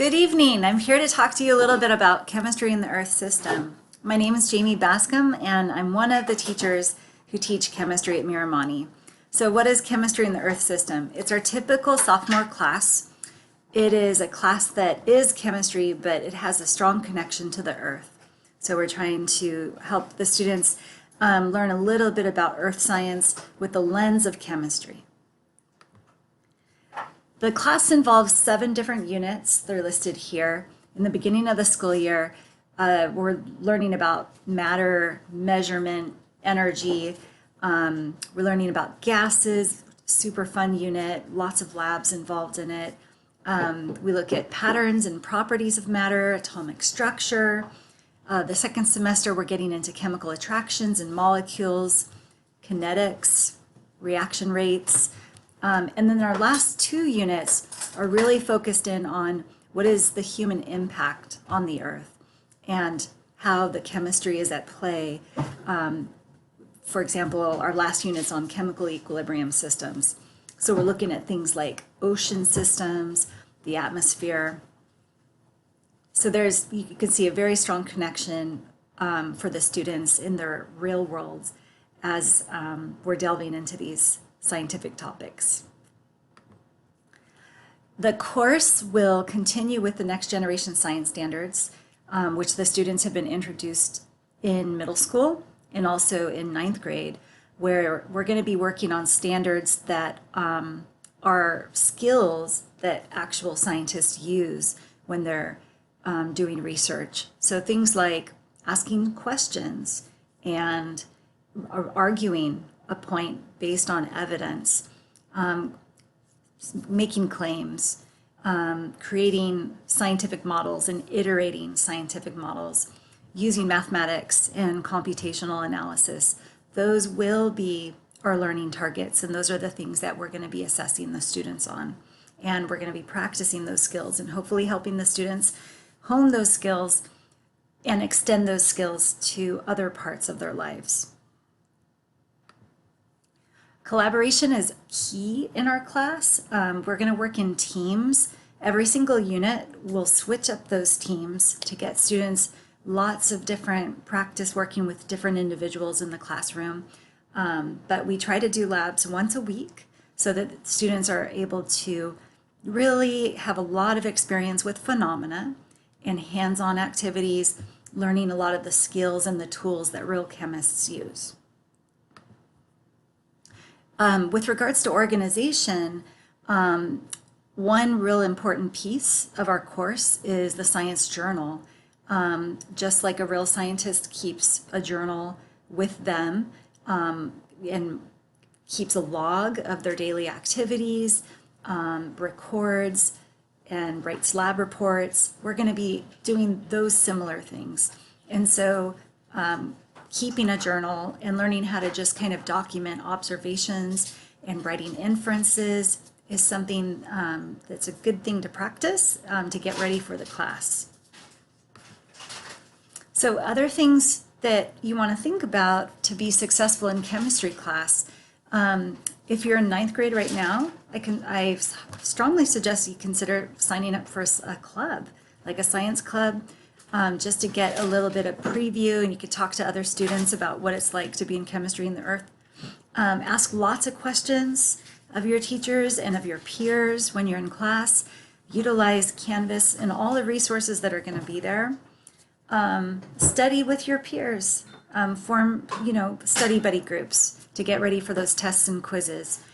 Good evening. I'm here to talk to you a little bit about chemistry in the Earth system. My name is Jamie Bascom, and I'm one of the teachers who teach chemistry at Miramonte. So what is chemistry in the Earth system? It's our typical sophomore class. It is a class that is chemistry, but it has a strong connection to the Earth. So we're trying to help the students learn a little bit about Earth science with the lens of chemistry. The class involves 7 different units. They're listed here. In the beginning of the school year, we're learning about matter, measurement, energy. We're learning about gases, super fun unit, lots of labs involved in it. We look at patterns and properties of matter, atomic structure. The second semester, we're getting into chemical attractions and molecules, kinetics, reaction rates. And then our last 2 units are really focused in on what is the human impact on the Earth and how the chemistry is at play. For example, our last unit's on chemical equilibrium systems. So we're looking at things like ocean systems, the atmosphere. So you can see a very strong connection for the students in their real worlds as we're delving into these scientific topics. The course will continue with the Next Generation Science Standards, which the students have been introduced in middle school and also in 9th grade, where we're going to be working on standards that are skills that actual scientists use when they're doing research. So things like asking questions and arguing a point based on evidence, making claims, creating scientific models and iterating scientific models, using mathematics and computational analysis. Those will be our learning targets, and those are the things that we're going to be assessing the students on. And we're going to be practicing those skills and hopefully helping the students hone those skills and extend those skills to other parts of their lives. Collaboration is key in our class. We're going to work in teams. Every single unit will switch up those teams to get students lots of different practice working with different individuals in the classroom. But we try to do labs once a week so that students are able to really have a lot of experience with phenomena and hands-on activities, learning a lot of the skills and the tools that real chemists use. With regards to organization, one real important piece of our course is the science journal. Just like a real scientist keeps a journal with them and keeps a log of their daily activities, records and writes lab reports, we're going to be doing those similar things. And so keeping a journal and learning how to just kind of document observations and writing inferences is something that's a good thing to practice to get ready for the class. So other things that you want to think about to be successful in chemistry class, if you're in 9th grade right now, I strongly suggest you consider signing up for a club, like a science club, just to get a little bit of preview, and you could talk to other students about what it's like to be in chemistry in the Earth. Ask lots of questions of your teachers and of your peers when you're in class. Utilize Canvas and all the resources that are going to be there. Study with your peers. Form, study buddy groups to get ready for those tests and quizzes.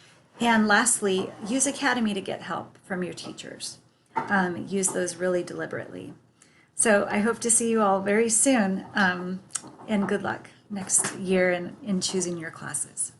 And lastly, use Academy to get help from your teachers. Use those really deliberately. So I hope to see you all very soon, and good luck next year in choosing your classes.